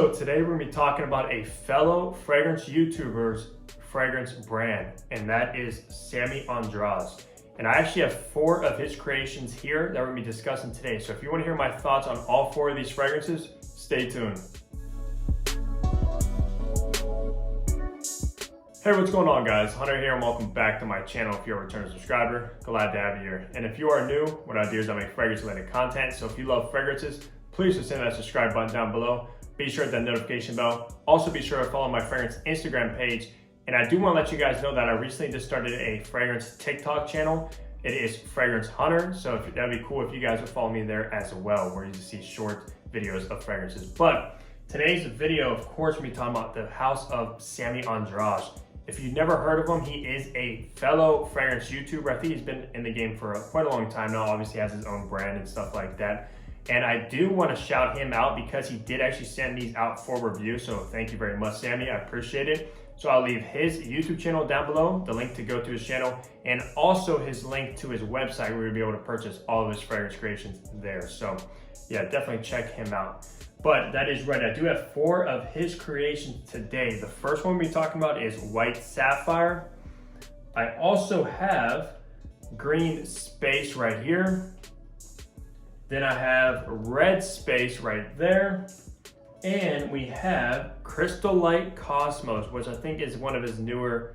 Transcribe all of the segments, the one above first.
So today we're going to be talking about a fellow fragrance YouTuber's fragrance brand, and that is Samy Andraus. And I actually have 4 of his creations here that we're going to be discussing today. So if you want to hear my thoughts on all 4 of these fragrances, stay tuned. Hey, what's going on, guys? Hunter here and welcome back to my channel. If you're a return subscriber, glad to have you here. And if you are new, what I do is I make fragrance related content. So if you love fragrances, please just hit that subscribe button down below. Be sure to hit that notification bell. Also be sure to follow my fragrance Instagram page. And I do want to let you guys know that I recently just started a fragrance TikTok channel. It is Fragrance Hunter. So that'd be cool if you guys would follow me there as well, where you just see short videos of fragrances. But today's video, of course, we'll be talking about the house of Samy Andraus. If you've never heard of him, he is a fellow fragrance YouTuber. I think he's been in the game for quite a long time now. Obviously has his own brand and stuff like that. And I do want to shout him out because he did actually send these out for review. So thank you very much, Samy. I appreciate it. So I'll leave his YouTube channel down below, the link to go to his channel, and also his link to his website where you'll be able to purchase all of his fragrance creations there. So yeah, definitely check him out. But that is right, I do have 4 of his creations today. The first one we'll be talking about is white sapphire. I also have green space right here. Then I have red space right there. And we have Chrysolite Kosmos, which I think is one of his newer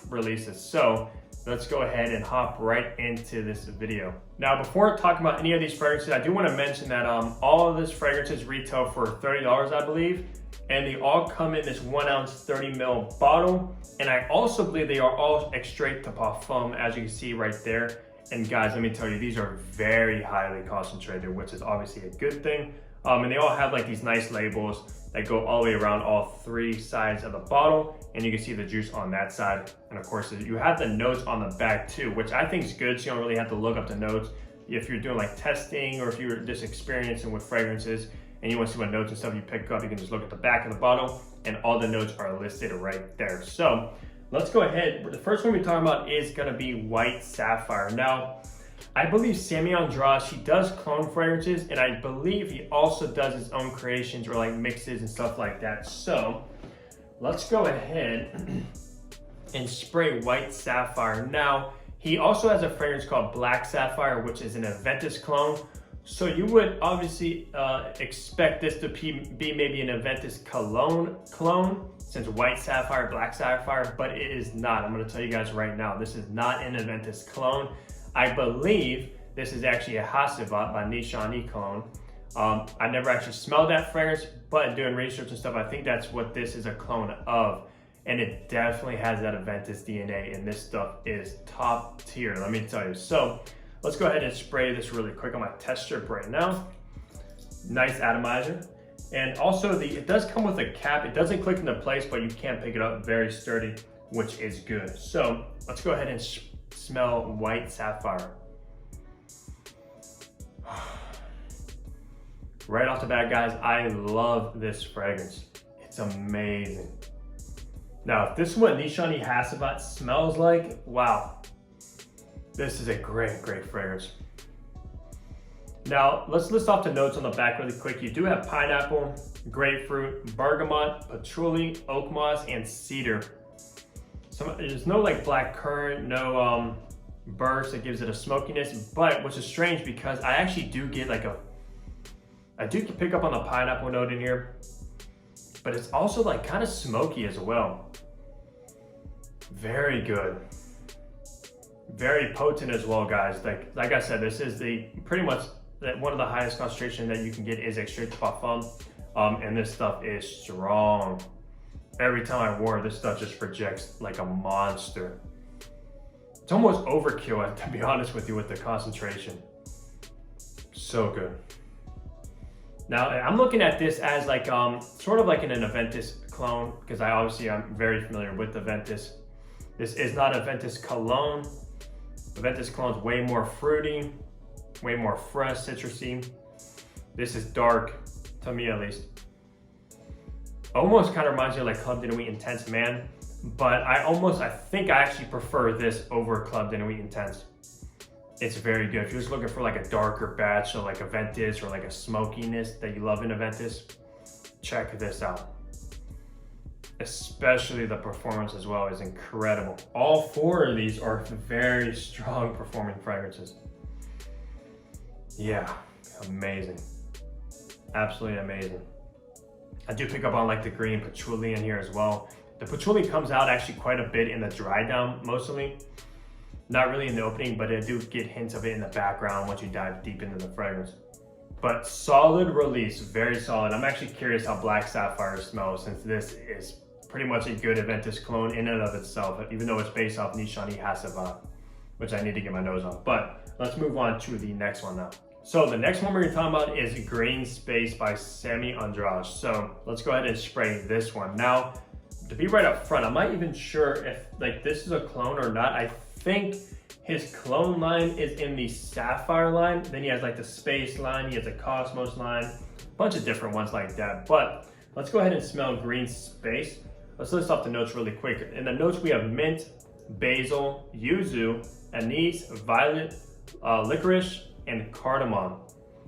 releases. So let's go ahead and hop right into this video. Now, before talking about any of these fragrances, I do want to mention that all of these fragrances retail for $30, I believe. And they all come in this 1 ounce 30 ml bottle. And I also believe they are all extrait to parfum, as you can see right there. And guys, let me tell you, these are very highly concentrated, which is obviously a good thing. And they all have like these nice labels that go all the way around all 3 sides of the bottle. And you can see the juice on that side. And of course, you have the notes on the back too, which I think is good. So you don't really have to look up the notes. If you're doing like testing or if you're just experiencing with fragrances and you want to see what notes and stuff you pick up, you can just look at the back of the bottle and all the notes are listed right there. So let's go ahead. The first one we're talking about is gonna be white sapphire. Now, I believe Samy Andraus, he does clone fragrances, and I believe he also does his own creations or like mixes and stuff like that. So let's go ahead and spray white sapphire. Now, he also has a fragrance called black sapphire, which is an aventus clone. So you would obviously expect this to be maybe an aventus clone, since white sapphire, black sapphire, but it is not. I'm gonna tell you guys right now, this is not an aventus clone. I believe this is actually a hacivat by nishane cologne. I never actually smelled that fragrance, but doing research and stuff, I think that's what this is a clone of. And it definitely has that aventus DNA, and this stuff is top tier, let me tell you. So let's go ahead and spray this really quick on my test strip right now. Nice atomizer. And also it does come with a cap. It doesn't click into place, but you can pick it up, very sturdy, which is good. So let's go ahead and smell white sapphire. Right off the bat, guys, I love this fragrance. It's amazing. Now, if this is what nishane hacivat smells like, wow. This is a great, great fragrance. Now, let's list off the notes on the back really quick. You do have pineapple, grapefruit, bergamot, patchouli, oak moss, and cedar. There's no like black currant, no burst that gives it a smokiness, but which is strange because I actually do get like I do pick up on the pineapple note in here, but it's also like kind of smoky as well. Very good. Very potent as well, guys. Like I said, this is pretty much one of the highest concentration that you can get is extrait to parfum, and this stuff is strong. Every time I wore it, this stuff just projects like a monster. It's almost overkill, to be honest with you, with the concentration. So good. Now, I'm looking at this as like sort of like an aventus clone, because I'm very familiar with aventus. This is not aventus cologne. Aventus cologne's way more fruity, way more fresh, citrusy. This is dark, to me at least. Almost kind of reminds me of like Club de Nuit Intense Man, but I think I actually prefer this over Club de Nuit Intense. It's very good. If you're just looking for like a darker batch, so like aventus or like a smokiness that you love in aventus, check this out. Especially the performance as well is incredible. All 4 of these are very strong performing fragrances. Yeah, amazing. Absolutely amazing. I do pick up on like the green patchouli in here as well. The patchouli comes out actually quite a bit in the dry down mostly. Not really in the opening, but I do get hints of it in the background once you dive deep into the fragrance. But solid release, very solid. I'm actually curious how Black Sapphire smells, since this is pretty much a good aventus cologne in and of itself, even though it's based off nishane hacivat, which I need to get my nose on. But let's move on to the next one now. So the next one we're gonna talk about is Green Space by Samy Andraus. So let's go ahead and spray this one. Now, to be right up front, I'm not even sure if like this is a cologne or not. I think his cologne line is in the Sapphire line. Then he has like the Space line, he has a Kosmos line, a bunch of different ones like that. But let's go ahead and smell Green Space. Let's list off the notes really quick. In the notes we have mint, basil, yuzu, anise, violet, licorice, and cardamom.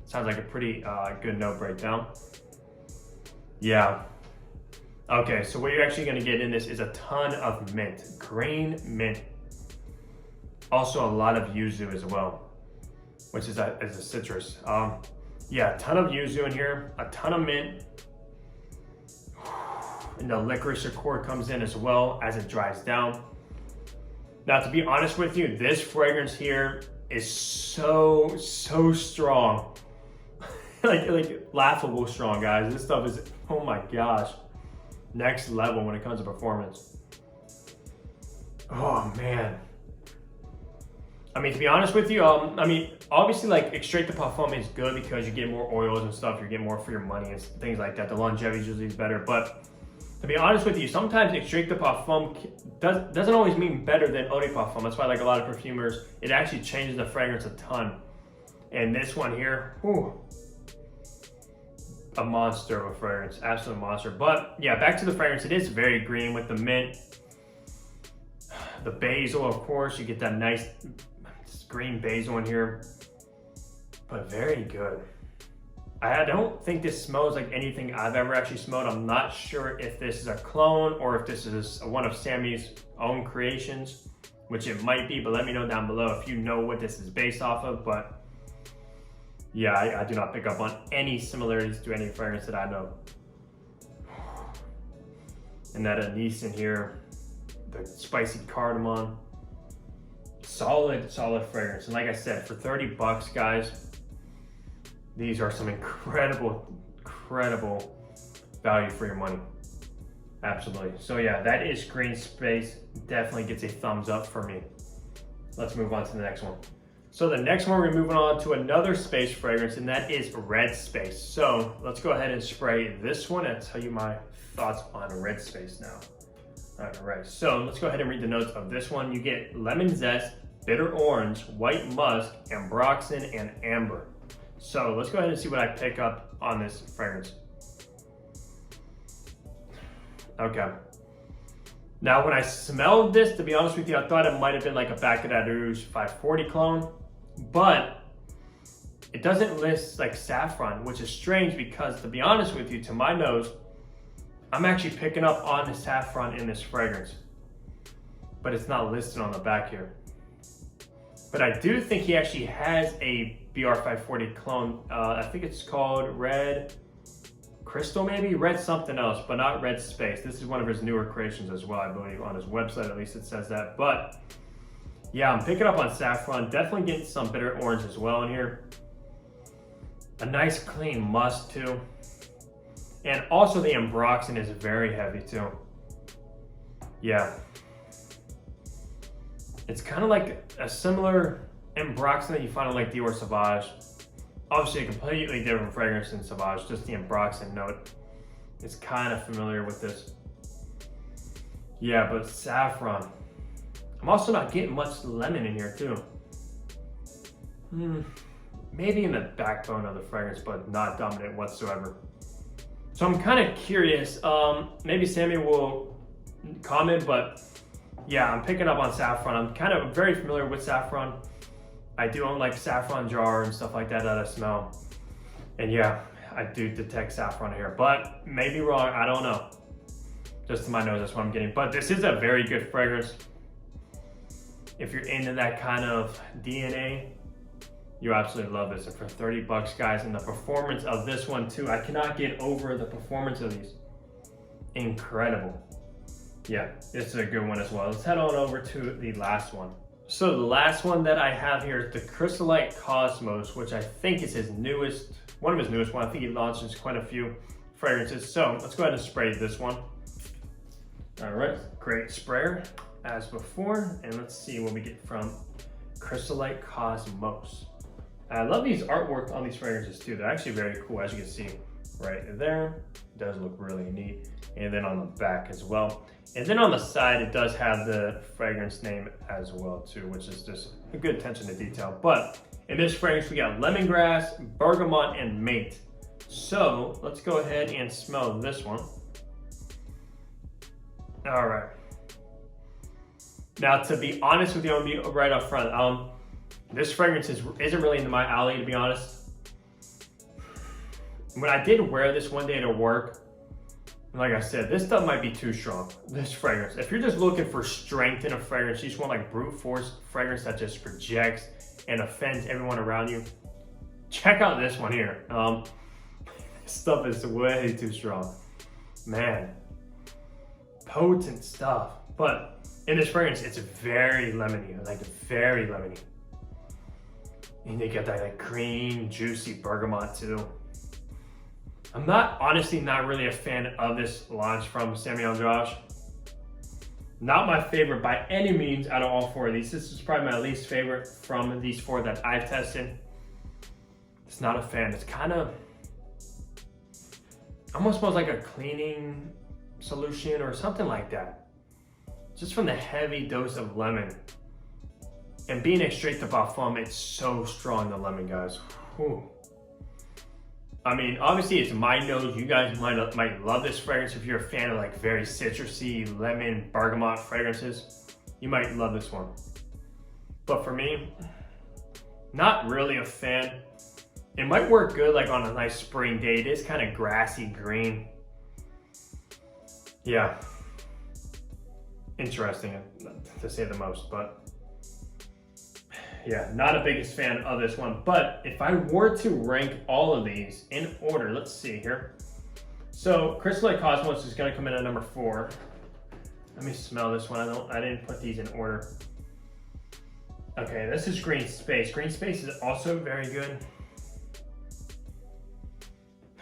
Sounds like a pretty good note breakdown. Yeah. Okay, so what you're actually gonna get in this is a ton of mint, green mint. Also a lot of yuzu as well, which is a citrus. Yeah, a ton of yuzu in here, a ton of mint. And the licorice accord comes in as well as it dries down. Now, to be honest with you, this fragrance here is so strong. like laughable strong, guys. This stuff is, oh my gosh, next level when it comes to performance. Oh man. I mean, to be honest with you, I mean, obviously like extrait de parfum is good because you get more oils and stuff, you get more for your money and things like that. The longevity usually is better, but to be honest with you, sometimes extrait de parfum doesn't always mean better than eau de parfum. That's why like a lot of perfumers, it actually changes the fragrance a ton. And this one here, whew, a monster of a fragrance, absolute monster. But yeah, back to the fragrance, it is very green with the mint, the basil, of course, you get that nice green basil in here, but very good. I don't think this smells like anything I've ever actually smelled. I'm not sure if this is a clone or if this is one of Samy's own creations, which it might be, but let me know down below if you know what this is based off of. But yeah, I do not pick up on any similarities to any fragrance that I know. And that anise in here, the spicy cardamom, solid fragrance. And like I said, for 30 bucks, guys, these are some incredible value for your money. Absolutely. So yeah, that is Green Space. Definitely gets a thumbs up for me. Let's move on to the next one. So the next one, we're moving on to another space fragrance, and that is Red Space. So let's go ahead and spray this one and tell you my thoughts on Red Space now. All right, so let's go ahead and read the notes of this one. You get lemon zest, bitter orange, white musk, ambroxan, and amber. So let's go ahead and see what I pick up on this fragrance. Okay. Now, when I smelled this, to be honest with you, I thought it might have been like a Baccarat Rouge 540 clone, but it doesn't list like saffron, which is strange because, to be honest with you, to my nose, I'm actually picking up on the saffron in this fragrance, but it's not listed on the back here. But I do think he actually has a BR 540 clone. I think it's called Red Crystal, maybe? Red something else, but not Red Space. This is one of his newer creations as well, I believe. On his website, at least it says that. But yeah, I'm picking up on saffron. Definitely getting some bitter orange as well in here. A nice clean musk too. And also the ambroxan is very heavy too. Yeah. It's kind of like a similar ambroxan that you find on like Dior Sauvage. Obviously a completely different fragrance than Sauvage, just the ambroxan note. It's kind of familiar with this. Yeah, but saffron. I'm also not getting much lemon in here too. Maybe in the backbone of the fragrance, but not dominant whatsoever. So I'm kind of curious, maybe Samy will comment, but yeah, I'm picking up on saffron. I'm very familiar with saffron. I do own like saffron jar and stuff like that I smell. And yeah, I do detect saffron here, but maybe wrong, I don't know. Just to my nose, that's what I'm getting. But this is a very good fragrance. If you're into that kind of DNA, you absolutely love this. And for 30 bucks, guys, and the performance of this one too, I cannot get over the performance of these. Incredible. Yeah, it's a good one as well. Let's head on over to the last one. So the last one that I have here is the Chrysolite Kosmos, which I think is his newest, one of his newest ones. I think he launches quite a few fragrances. So let's go ahead and spray this one. All right, great sprayer as before. And let's see what we get from Chrysolite Kosmos. I love these artwork on these fragrances too. They're actually very cool, as you can see right there. It does look really neat. And then on the back as well. And then on the side, it does have the fragrance name as well too, which is just a good attention to detail. But in this fragrance, we got lemongrass, bergamot, and mate. So let's go ahead and smell this one. All right. Now, to be honest with you, I'm gonna be right up front. This fragrance isn't really into my alley, to be honest. When I did wear this one day to work, like I said, this stuff might be too strong, this fragrance. If you're just looking for strength in a fragrance, you just want like brute force fragrance that just rejects and offends everyone around you, check out this one here. This stuff is way too strong. Man, potent stuff. But in this fragrance, it's very lemony, like very lemony. And you get that like green, juicy bergamot too. I'm honestly not really a fan of this launch from Samy Andraus. Not my favorite by any means out of all four of these. This is probably my least favorite from these four that I've tested. It's not a fan. It's kind of, almost smells like a cleaning solution or something like that. Just from the heavy dose of lemon. And being a straight to parfum, it's so strong, the lemon, guys. Whew. I mean, obviously it's my nose. You guys might love this fragrance if you're a fan of like very citrusy, lemon, bergamot fragrances. You might love this one. But for me, not really a fan. It might work good like on a nice spring day. It is kind of grassy green. Yeah. Interesting to say the most, but yeah, not a biggest fan of this one. But if I were to rank all of these in order, let's see here. So Chrysolite Kosmos is gonna come in at number 4. Let me smell this one. I didn't put these in order. Okay, this is Green Space. Green Space is also very good.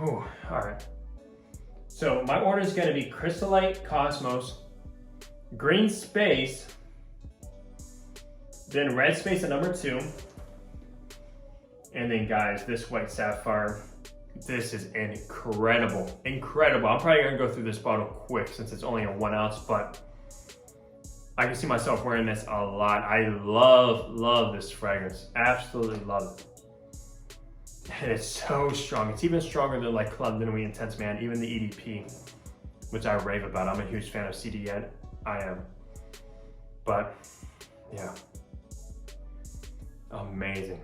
Oh, all right. So my order is gonna be Chrysolite Kosmos, Green Space, then Red Space at number 2. And then guys, this White Sapphire, this is incredible, incredible. I'm probably gonna go through this bottle quick since it's only a 1 ounce, but I can see myself wearing this a lot. I love this fragrance, absolutely love it. And it's so strong. It's even stronger than like Club de Nuit Intense Man, even the EDP, which I rave about. I'm a huge fan of CDN, I am. But yeah. Amazing.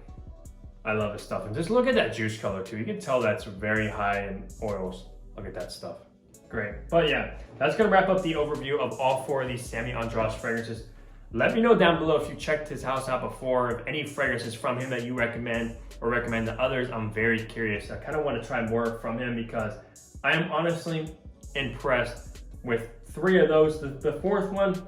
I love this stuff. And just look at that juice color too. You can tell that's very high in oils. Look at that stuff. Great. But yeah, that's gonna wrap up the overview of all 4 of these Samy Andraus fragrances. Let me know down below if you checked his house out before, if any fragrances from him that you recommend or recommend to others. I'm very curious. I kind of want to try more from him because I am honestly impressed with 3 of those. The 4th one,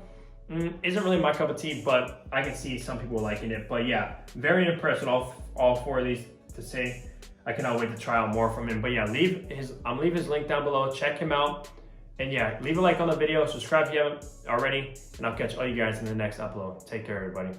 isn't really my cup of tea, but I can see some people liking it. But yeah, very impressed with all 4 of these to say. I cannot wait to try out more from him. But yeah, leave his link down below. Check him out. And yeah, leave a like on the video, subscribe if you haven't already, and I'll catch all you guys in the next upload. Take care, everybody.